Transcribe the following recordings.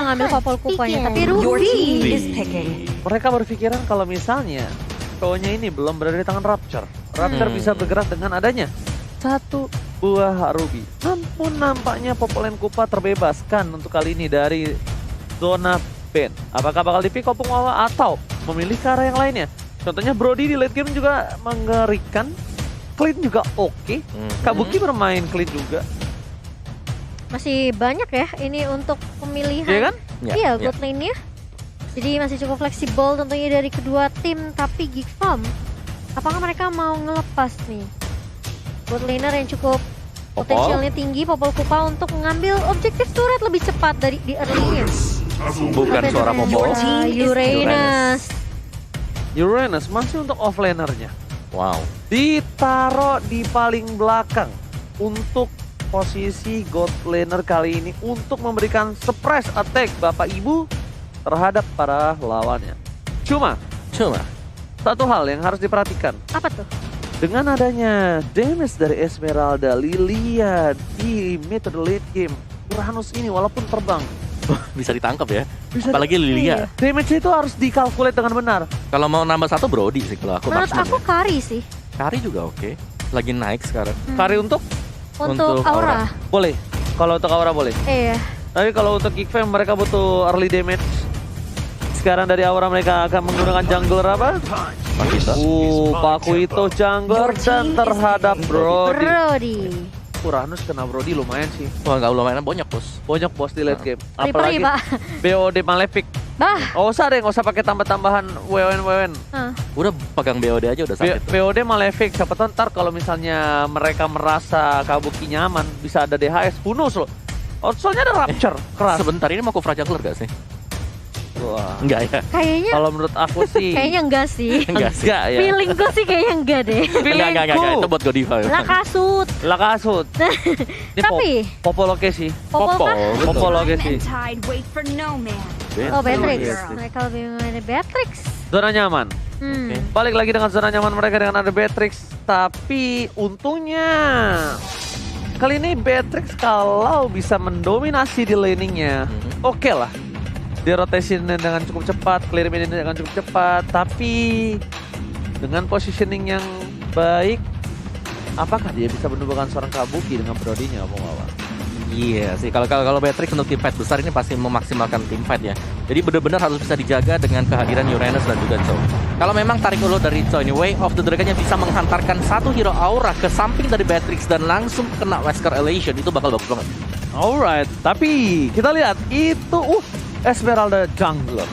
mengambil Popol Kupanya, tapi Ruby. Mereka berpikiran kalau misalnya cowoknya ini belum berada di tangan Rapture. Rapture bisa bergerak dengan adanya satu buah Ruby. Namun nampaknya Popolen Kupa terbebaskan untuk kali ini dari zona ban. Apakah bakal di pick Opung Wawa atau memilih ke arah yang lainnya? Contohnya Brody di late game juga mengerikan. Clean juga oke. Kabuki bermain clean juga. Masih banyak ya ini untuk pemilihan. Iya kan? Iya, good lane-nya. Jadi masih cukup fleksibel tentunya dari kedua tim. Tapi Geek Farm, apakah mereka mau ngelepas nih good laner yang cukup potensialnya tinggi, Popol Kupa, untuk mengambil objektif turret lebih cepat dari di early-nya? Bukan suara Popol. Uranus masih untuk offlanernya. Wow. Ditaruh di paling belakang untuk posisi god laner kali ini untuk memberikan surprise attack Bapak Ibu terhadap para lawannya. Cuma satu hal yang harus diperhatikan. Apa tuh? Dengan adanya damage dari Esmeralda, Lilia di mid late game, Uranus ini walaupun terbang bisa ditangkap ya. Apalagi Lilia. Damage itu harus dikalkulate dengan benar. Kalau mau nambah satu Brody sih kalau aku. Menurut aku Kari sih. Kari juga oke. Lagi naik sekarang. Kari untuk Aura. Boleh. Kalau untuk Aura boleh. Iya. Tapi kalau untuk Geek Fam mereka butuh early damage. Sekarang dari Aura mereka akan menggunakan jungler apa? Pakuito jungler dan terhadap Brody. Uranus kena Brody lumayan sih. Wah, nggak lumayan, banyak bos Di late game. Apalagi BOD Malefic. Oh, usah pakai tambahan WWN. Udah pegang BOD aja udah sakit. BOD Malefic, siapa tahu ntar kalau misalnya mereka merasa Kabuki nyaman bisa ada DHS bonus loh. Soalnya ada Rapture keras. Sebentar, ini mau ke jungler gak sih? Wah. Enggak ya? Kayaknya kalau menurut aku sih kayaknya enggak sih. Enggak ya. Feeling gue sih kayaknya enggak deh. Enggak, itu buat Godiva. Lakasut. Tapi Popol oke sih. Popol oke sih. Oh, Beatrix. Mereka lebih memilih Beatrix. Zona nyaman. Balik lagi dengan zona nyaman mereka dengan ada Beatrix. Tapi untungnya kali ini Beatrix kalau bisa mendominasi di laningnya, oke lah. Dia rotation dengan cukup cepat, clear mid dengan cukup cepat, tapi dengan positioning yang baik, apakah dia bisa menumbuhkan seorang Kabuki dengan Brody-nya, Opung Wawa? Iya sih, kalau Beatrix untuk tim fight besar ini pasti memaksimalkan tim fight ya. Jadi benar-benar harus bisa dijaga dengan kehadiran Uranus dan juga Cho. Kalau memang tarik ulur dari Cho ini, Way of the Dragon-nya bisa menghantarkan satu hero Aura ke samping dari Beatrix dan langsung kena Wesker Elation, itu bakal bagus banget. Alright, tapi kita lihat itu Esmeralda jungler.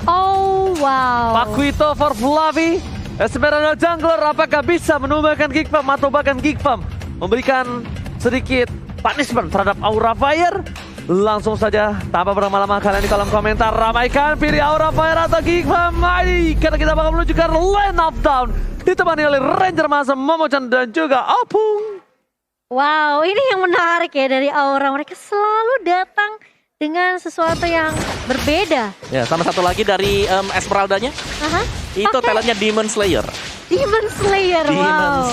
Oh wow. Pakuito for Fluffy. Esmeralda jungler apakah bisa menumbuhkan Geek Farm atau bahkan Geek Farm memberikan sedikit punishment terhadap Aura Fire? Langsung saja tanpa berlama-lama kalian di kolom komentar ramaikan pilih Aura Fire atau Geek Farm. Mari karena kita bakal menuju ke Lane of Down ditemani oleh Ranger Masa, Momochan dan juga Opung. Wow, ini yang menarik ya dari Aura, mereka selalu datang dengan sesuatu yang berbeda. Ya, sama satu lagi dari Esmeraldanya. Itu talentnya Demon Slayer. Wow.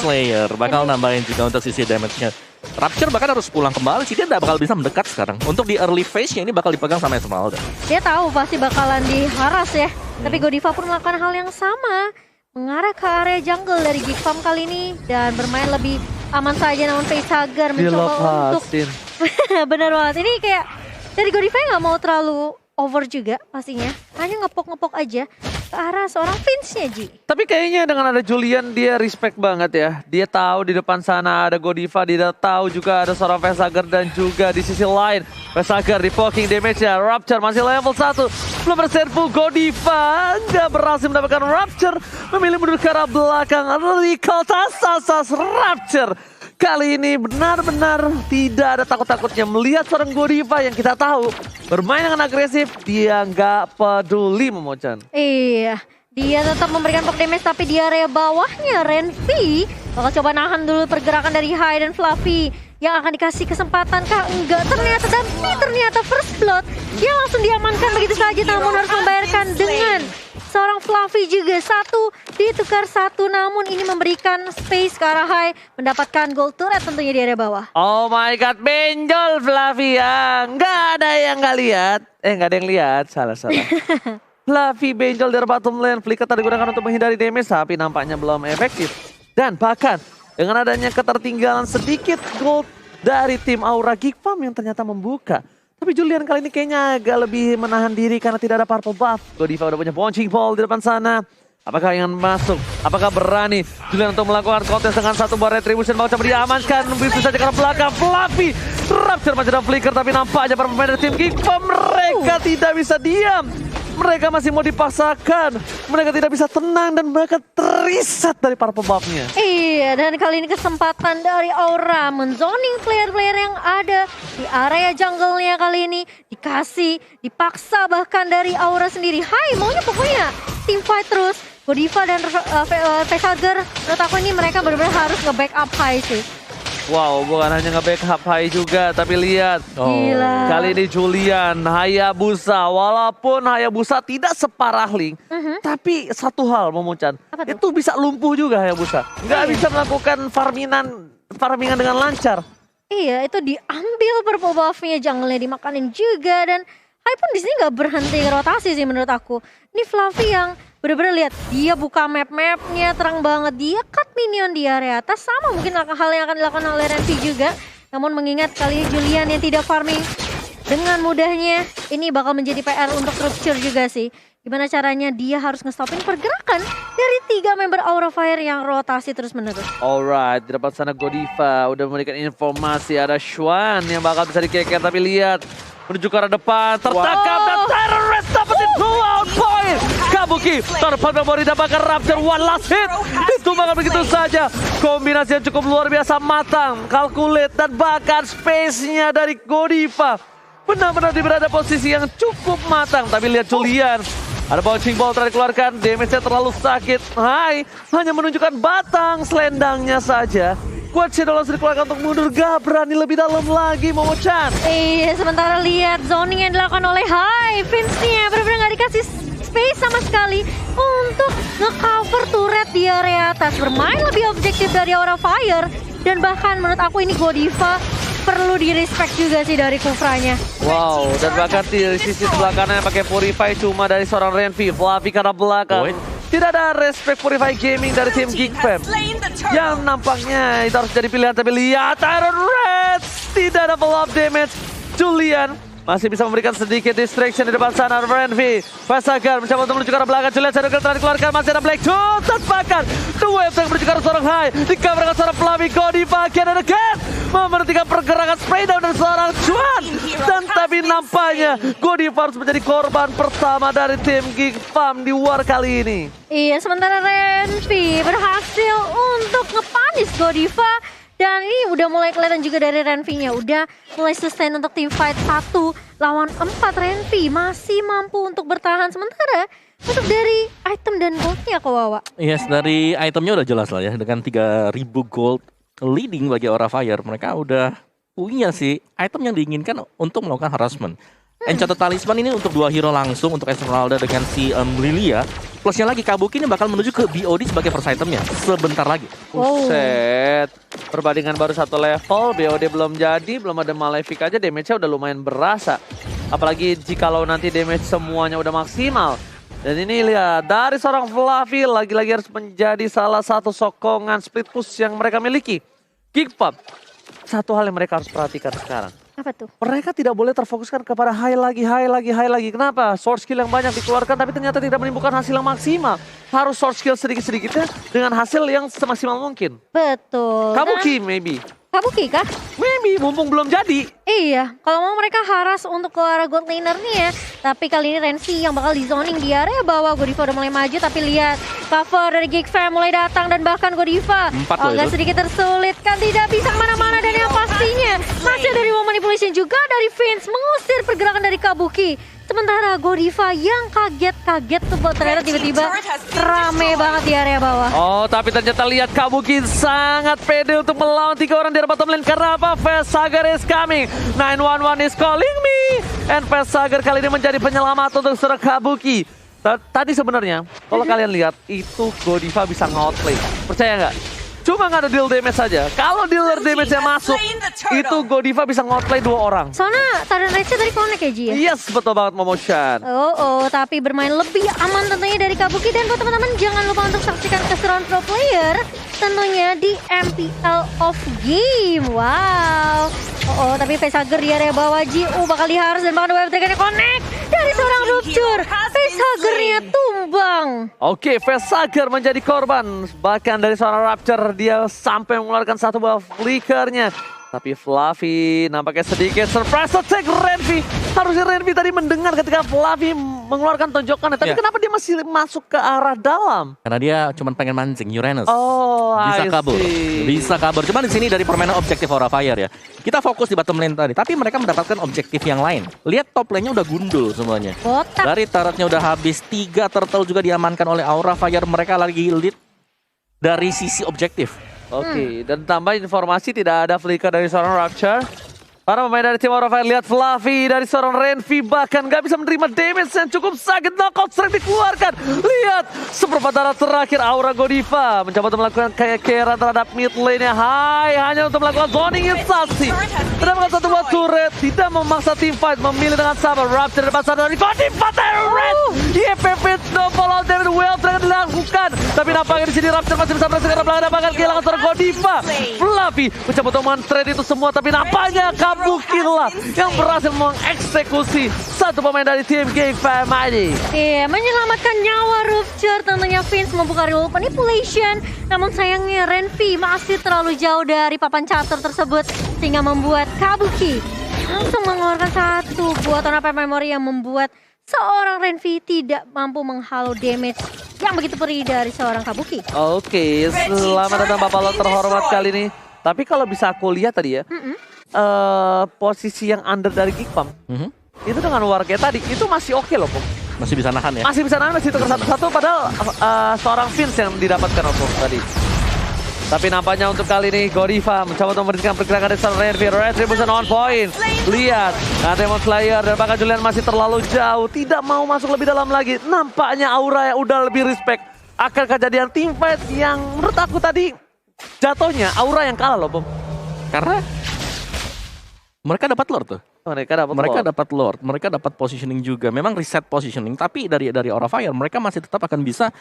Bakal nambahin juga untuk sisi damage-nya. Rapture bahkan harus pulang kembali sih, dia tidak bakal bisa mendekat sekarang. Untuk di early phase-nya ini bakal dipegang sama Esmeralda. Dia tahu pasti bakalan diharas ya. Tapi Godiva pun melakukan hal yang sama. Mengarah ke area jungle dari Geek Farm kali ini. Dan bermain lebih aman saja, namun Facehugger mencoba untuk... Benar banget, ini kayak... Dari Godiva nggak mau terlalu over juga pastinya. Hanya ngepok-ngepok aja ke arah seorang Vince-nya, Ji. Tapi kayaknya dengan ada Julian dia respect banget ya. Dia tahu di depan sana ada Godiva, dia tahu juga ada seorang Facehugger dan juga di sisi lain Facehugger di poking damage-nya. Rapture masih level 1. Belum berserbu Godiva. Nggak berhasil mendapatkan Rapture. Memilih mundur ke arah belakang. Recall tasas Rapture. Kali ini benar-benar tidak ada takut-takutnya melihat seorang Godiva yang kita tahu bermain dengan agresif. Dia nggak peduli, Momochan. Iya, dia tetap memberikan poke damage tapi di area bawahnya Renvi bakal coba nahan dulu pergerakan dari Hai dan Fluffy. Yang akan dikasih kesempatan kah? Enggak, ternyata first blood. Dia langsung diamankan begitu saja namun harus membayarkan dengan seorang Fluffy juga. Satu ditukar satu, namun ini memberikan space ke arah high. Mendapatkan gold turret tentunya di area bawah. Oh my god, benjol Fluffy ya. Nggak ada yang nggak lihat. Nggak ada yang lihat. Salah. Fluffy benjol dari bottom lane. Flicker tadi digunakan untuk menghindari damage, tapi nampaknya belum efektif. Dan bahkan dengan adanya ketertinggalan sedikit gold dari tim Aura, Geek Farm yang ternyata membuka. Tapi Julian kali ini kayaknya agak lebih menahan diri karena tidak ada purple buff. Godiva udah punya bouncing ball di depan sana. Apakah ingin masuk? Apakah berani Julian untuk melakukan kontes dengan satu buah retribution? Mau coba diamankan, bisa saja ke belakang. Fluffy Rapture masih ada flicker, tapi nampaknya para pemain dari tim Geek Farm mereka tidak bisa diam. Mereka masih mau dipaksakan. Mereka tidak bisa tenang dan mereka teriset dari para pembuffnya. Iya, dan kali ini kesempatan dari Aura menzoning player-player yang ada di area jungle-nya kali ini. Dipaksa bahkan dari Aura sendiri. Hai, maunya pokoknya team fight terus. Godiva dan Facehugger, menurut aku ini mereka benar-benar harus nge-backup high sih. Wow, bukan hanya nge-backup high juga, tapi lihat. Gila. Kali ini Julian, Hayabusa. Walaupun Hayabusa tidak separah Link, tapi satu hal Momochan, itu bisa lumpuh juga Hayabusa. Nggak bisa melakukan farmingan dengan lancar. Iya, itu diambil purple buff-nya, jungle-nya dimakanin juga. Dan Hai pun di sini nggak berhenti rotasi sih menurut aku. Ini Fluffy yang bener-bener lihat, dia buka map-mapnya terang banget, dia cut minion di area atas, sama mungkin hal yang akan dilakukan oleh Renvi juga. Namun mengingat kali ini Julian yang tidak farming dengan mudahnya, ini bakal menjadi PR untuk Rupture juga sih. Gimana caranya dia harus ngestopin pergerakan dari 3 member Aura Fire yang rotasi terus menerus. Alright, di depan sana Godiva udah memberikan informasi, ada Xuan yang bakal bisa dikeker, tapi lihat menuju ke arah depan, tertangkap dan terrorist dapetin 2 out point. Kabuki, terdepan memang didapatkan Rapture, one last hit. Ditumbangkan begitu saja. Kombinasi yang cukup luar biasa matang, calculate, dan bahkan space-nya dari Godiva benar-benar berada posisi yang cukup matang. Tapi lihat Julian, ada bouncing ball telah dikeluarkan, damage-nya terlalu sakit. Hai, hanya menunjukkan batang selendangnya saja. Quad Shadow langsung dikeluarkan untuk mundur, gak berani lebih dalam lagi Momochan. Iya, sementara lihat zoning yang dilakukan oleh Hai, Vince-nya benar-benar gak dikasih space sama sekali untuk nge-cover turret di area atas. Bermain lebih objektif dari Aura Fire, dan bahkan menurut aku ini Godiva perlu di-respect juga sih dari Kufranya. Wow, dan bahkan di sisi sebelah kanan yang pakai Purify cuma dari seorang Renvi. Fluffy karena belakang. Tidak ada respect Purify Gaming dari tim Geek Fam. Yang nampaknya itu harus jadi pilihan, tapi lihat Iron Reds tidak ada follow up damage. Julian masih bisa memberikan sedikit distraction di depan sana. Renvi, Facehugger mencoba untuk menuju ke arah belakang. Julian Shadow telah dikeluarkan, masih ada Black Tooth dan bahkan dua yang menuju ke arah seorang High. Dikabarkan seorang Fluffy, Godiva again and again memperhatikan pergerakan spray down dari seorang Juan. Dan tapi nampaknya Godiva harus menjadi korban pertama dari tim Geek Farm di war kali ini. Iya, sementara Renvi berhasil untuk ngepanis Godiva. Dan ini udah mulai kelihatan juga dari Renvi-nya. Udah mulai sustain untuk team fight 1 lawan 4. Renvi masih mampu untuk bertahan. Sementara untuk dari item dan goldnya kok Wawa. Yes, dari itemnya udah jelas lah ya. Dengan 3.000 gold leading bagi Aura Fire. Mereka udah punya sih item yang diinginkan untuk melakukan harassment. Enchanted Talisman ini untuk 2 hero langsung, untuk Esmeralda dengan si Lilia. Plusnya lagi Kabuki ini bakal menuju ke BOD sebagai first itemnya sebentar lagi. Buset, perbandingan baru 1 level, BOD belum jadi, belum ada Malefic aja damage-nya udah lumayan berasa. Apalagi jikalau nanti damage semuanya udah maksimal. Dan ini lihat, dari seorang Fluffy lagi-lagi harus menjadi salah satu sokongan split push yang mereka miliki. Geek Farm, satu hal yang mereka harus perhatikan sekarang. Apa tuh? Mereka tidak boleh terfokuskan kepada high lagi. Kenapa? Source skill yang banyak dikeluarkan tapi ternyata tidak menimbulkan hasil yang maksimal. Harus source skill sedikit-sedikitnya dengan hasil yang semaksimal mungkin. Betul. Kabuki maybe. Kabuki kah? Maybe, mumpung belum jadi. Iya, kalau mau mereka haras untuk ke arah gold laner nih ya. Tapi kali ini Renvi yang bakal di zoning di area bawah. Godiva udah mulai maju, tapi lihat cover dari Geek Fam mulai datang. Dan bahkan Godiva agak sedikit tersulit kan, tidak bisa kemana-mana. Dan yang pastinya masih dari manipulation juga dari Vince mengusir pergerakan dari Kabuki. Sementara Godiva yang kaget tuh ternyata tiba-tiba rame banget di area bawah. Oh, tapi ternyata lihat Kabuki sangat pede untuk melawan 3 orang di bottom lane. Karena apa? Facehugger is coming. 911 is calling me. And Facehugger kali ini menjadi penyelamat untuk seorang Kabuki. Tadi sebenarnya kalau kalian lihat itu Godiva bisa nge-outplay. Percaya nggak? Cuma nggak ada deal damage saja. Kalau dealer damage-nya masuk, itu Godiva bisa nge-outplay 2 orang. Soalnya Tarian Rage tadi connect ya Ji ya? Yes, betul banget Momotion. Tapi bermain lebih aman tentunya dari Kabuki. Dan buat teman-teman jangan lupa untuk saksikan keseruan pro player tentunya di MPL of Game. Wow. Tapi Facehugger di area bawah Ji. Bakal diharus dan bakal web trigger connect dari seorang Rupture. Facehuggernya tumbang. Oke, Facehugger menjadi korban. Bahkan dari seorang Rapture dia sampai mengeluarkan satu buah flickernya. Tapi Fluffy nampaknya sedikit surprise attack Renvi. Harusnya Renvi tadi mendengar ketika Fluffy mengeluarkan tonjokannya. Tapi kenapa dia masih masuk ke arah dalam? Karena dia cuma pengen mancing Uranus. Bisa kabur. Bisa kabur. Cuma di sini dari permainan objektif Aura Fire ya. Kita fokus di bottom lane tadi. Tapi mereka mendapatkan objektif yang lain. Lihat top lane-nya udah gundul semuanya. Botak. Dari turretnya udah habis. 3 turtle juga diamankan oleh Aura Fire. Mereka lagi lead dari sisi objektif. Oke, dan tambah informasi tidak ada flicker dari seorang Rapture. Para pemain dari tim Aura Fire lihat Fluffy dari seorang Renvi bahkan gak bisa menerima damage yang cukup sakit. Knockout strike dikeluarkan. Lihat seperempat darah terakhir Aura Godiva mencoba untuk melakukan kekeran terhadap mid lane-nya. Hanya untuk melakukan zoning instasi. Mendapatkan satu buah turret, tidak memaksa team fight, memilih dengan sabar. Rapture depan sana dari Godiva Tyrant. YPP no follow damage well dragon dilakukan. Tapi nampaknya di sini Rapture masih bisa berhasil karena belakang bahkan kehilangan seorang Godiva. Fluffy mencoba untuk men-trade itu semua tapi nampaknya Kabuki lah yang berhasil mengeksekusi satu pemain dari tim GFAM ini. Iya, menyelamatkan nyawa Rupture. Tentunya Vince membuka rule manipulation. Namun sayangnya Renvi masih terlalu jauh dari papan catur tersebut. Sehingga membuat Kabuki langsung mengeluarkan satu buah tonapa memory yang membuat seorang Renvi tidak mampu menghalau damage yang begitu perih dari seorang Kabuki. Oke, selamat datang Bapak lo terhormat kali ini. Tapi kalau bisa aku lihat tadi ya, posisi yang under dari Geekpam itu dengan warga tadi itu masih oke loh, Pung. Masih bisa nahan ya? Masih bisa nahan, masih tukar satu-satu padahal seorang Vince yang didapatkan Opung tadi. Tapi nampaknya untuk kali ini Godiva mencoba untuk memberikan pergerakan dari seorang Renvi. Retribution on point. Lihat, Demon Slayer dan bahkan Julian masih terlalu jauh, tidak mau masuk lebih dalam lagi. Nampaknya Aura yang udah lebih respect akan kejadian team fight yang menurut aku tadi jatuhnya Aura yang kalah loh, Pung. Karena mereka dapat Lord tuh. Mereka dapat Lord, mereka dapat positioning juga. Memang reset positioning, tapi dari Aura Fire mereka masih tetap akan bisa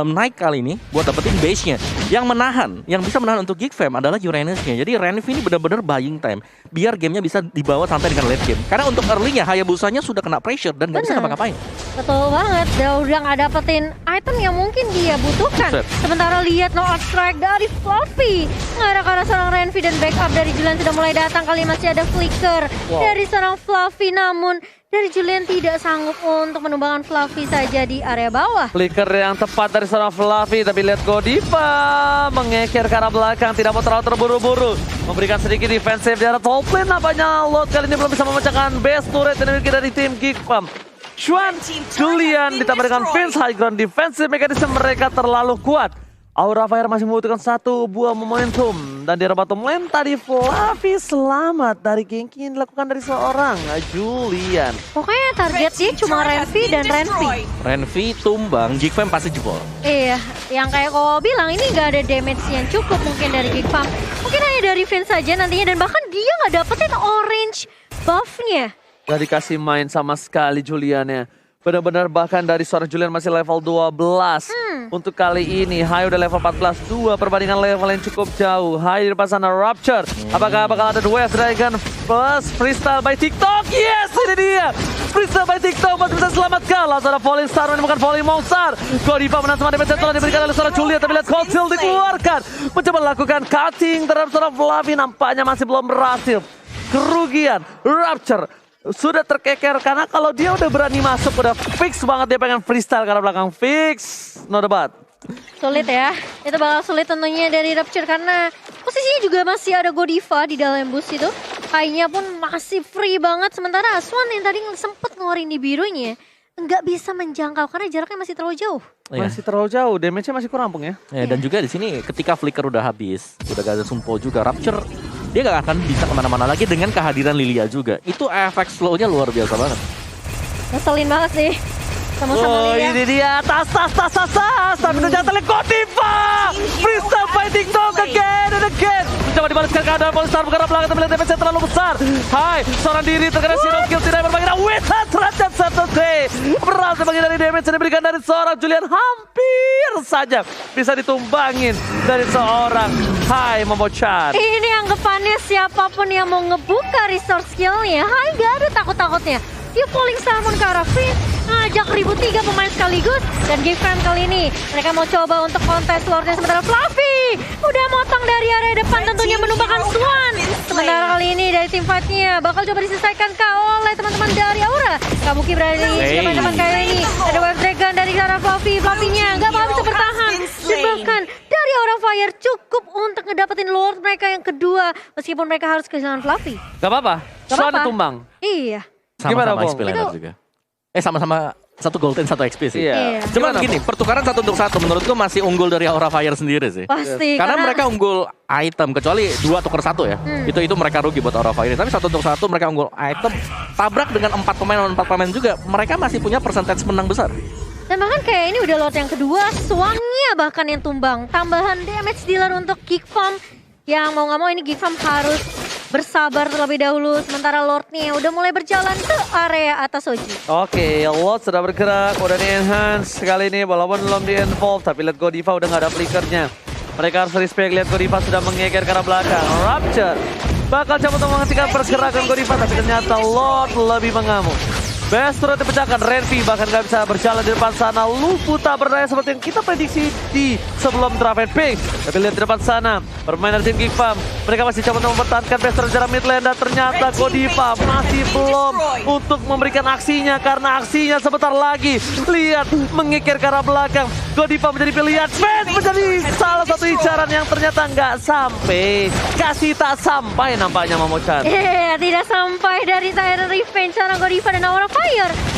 naik kali ini buat dapetin base-nya. Yang bisa menahan untuk Geekfam adalah Uranus-nya. Jadi Renvi ini benar-benar buying time biar gamenya bisa dibawa sampai dengan late game. Karena untuk early-nya Hayabusanya sudah kena pressure dan nggak bisa ngapa-ngapain. Betul banget, dia udah nggak dapetin item yang mungkin dia butuhkan. Sementara lihat no strike dari Fluffy. Karena seorang Renvi dan backup dari Julian sudah mulai datang. Kali masih ada flicker dari seorang Fluffy, namun dari Julian tidak sanggup untuk menumbangkan Fluffy saja di area bawah. Flicker yang tepat dari seorang Fluffy, tapi lihat Godiva mengeker ke arah belakang, tidak mau terlalu terburu-buru. Memberikan sedikit defensif di arah top lane, nampaknya Lot kali ini belum bisa memecahkan base turret yang dimiliki dari tim Geekpam. Xuan, Julian ditambah dengan Vince, high ground defensive mekanisme mereka terlalu kuat. Aura Fire masih membutuhkan satu buah momentum. Dan di bottom lane tadi Fluffy selamat dari ganking yang dilakukan dari seorang Julian. Pokoknya target dia cuma Renvi dan Renvi. Renvi tumbang, Geekfam pasti jebol. Iya, yang kayak kau bilang ini nggak ada damage yang cukup mungkin dari Geekfam. Mungkin hanya dari Vince saja nantinya, dan bahkan dia nggak dapetin orange buff-nya. Gak dikasih main sama sekali Juliannya. Benar-benar bahkan dari seorang Julian masih level 12. Untuk kali ini Hai udah level 14. 2 perbandingan level yang cukup jauh. Hai di depan sana Rapture. Apakah bakal ada West Dragon plus Freestyle by TikTok? Yes, ini dia. Freestyle by TikTok masih bisa selamatkan. Langsung ada Falling Star menemukan Falling Monster. Godiva menang sama damage yang telah diberikan oleh seorang Julian. Tapi lihat Cold Shield dikeluarkan. Mencoba melakukan cutting terhadap seorang Fluffy. Nampaknya masih belum berhasil. Kerugian Rapture sudah terkeker karena kalau dia udah berani masuk udah fix banget dia pengen freestyle karena belakang fix, no debat. Sulit ya, itu bakal sulit tentunya dari Rapture karena posisinya juga masih ada Godiva di dalam bus itu. High-nya pun masih free banget, sementara Swan yang tadi sempet ngeluarin di birunya nggak bisa menjangkau karena jaraknya masih terlalu jauh. Masih terlalu jauh, damage-nya masih kurang Pung ya. Dan juga di sini ketika flicker udah habis, udah gak ada sumpo juga, Rapture dia gak akan bisa kemana-mana lagi dengan kehadiran Lilia juga. Itu efek slow-nya luar biasa banget. Ngeselin banget sih. Sama-sama Oh, lihat. ini dia tas. Tapi ternyata lihat Godiva. Freestyle fighting dog again and again. Coba dibalaskan keadaan Polestar bergerak belakang tapi lihat damage terlalu besar. Hai, seorang diri terkena zero kill tidak berbagi. Withat terhadap satu T. Berhasil bagi dari damage yang diberikan dari seorang Julian hampir saja bisa ditumbangin dari seorang Hai Momo-chan. Ini anggapannya siapapun yang mau ngebuka resource skillnya, Hai gak ada takut-takutnya. Dia pulling salmon ke arah Finn, ngajak ribut 3 pemain sekaligus. Dan game fan kali ini, mereka mau coba untuk kontes Lordnya sementara Fluffy udah motong dari area depan tentunya menumpahkan Swan. Sementara kali ini dari tim fight-nya bakal coba diselesaikan oleh teman-teman dari Aura. Kabuki berada di depan kayak ini. Ada Wave Dragon dari arah Fluffy. Fluffy-nya nggak bakal bisa bertahan. Dan bahkan dari Aura Fire cukup untuk ngedapetin Lord mereka yang kedua. Meskipun mereka harus kehilangan Fluffy. Gak apa-apa, Gak Swan apa-apa. tumbang. Iya. Gimana, Sama-sama Bong? XP laner juga. Sama-sama satu gold and satu XP sih. Iya. Cuman Gimana, gini, pertukaran 1-1 menurutku masih unggul dari Aura Fire sendiri sih. Pasti. Karena mereka unggul item, kecuali 2 tuker 1 ya. Itu mereka rugi buat Aura Fire. Tapi 1-1 mereka unggul item, tabrak dengan 4 pemain lawan 4 pemain juga. Mereka masih punya percentage menang besar. Dan bahkan kayak ini udah Lord yang kedua, Swan-nya bahkan yang tumbang. Tambahan damage dealer untuk Geek Farm. Yang mau nggak mau ini Geek Farm harus bersabar terlebih dahulu. Sementara Lord-nya udah mulai berjalan ke area atas Oji. Oke, Lord sudah bergerak, udah di-enhance. Kali ini walaupun belum di-involve, tapi lihat Godiva udah nggak ada flickernya. Mereka harus respect, lihat Godiva sudah mengeker ke arah belakang. Rapture bakal coba untuk menghentikan pergerakan Godiva, tapi ternyata Lord lebih mengamuk. Best turret dipecahkan, Renvi bahkan gak bisa berjalan di depan sana. Lupu tak berdaya seperti yang kita prediksi di sebelum draft and pick. Tapi lihat di depan sana, permainan tim Geek Farm. Mereka masih coba untuk mempertahankan best turret jarak mid lane. Dan ternyata Godiva masih belum untuk memberikan aksinya. Karena aksinya sebentar lagi. Lihat, mengikir ke arah belakang. Godiva menjadi pilihan. Fed menjadi salah satu incaran yang ternyata nggak sampai. Kasih tak sampai nampaknya Momo-chan. Tidak sampai dari Siren Revenge seorang Godiva dan Aura Fire.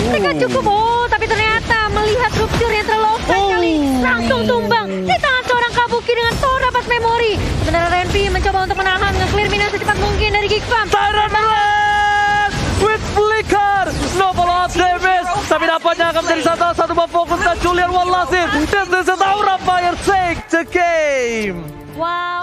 Mereka cukup, tapi ternyata melihat rupture yang terlalu offside kali langsung tumbang di tangan seorang Kabuki dengan so dapat memori. Sementara Renvi mencoba untuk menahan, nge-clear minion secepat mungkin dari Geek Farm. Siren Blast with flicker, no follow up damage, tapi nampaknya akan menjadi satu fokus dan Julian Wallace dan Aura Fire take the game. Wow.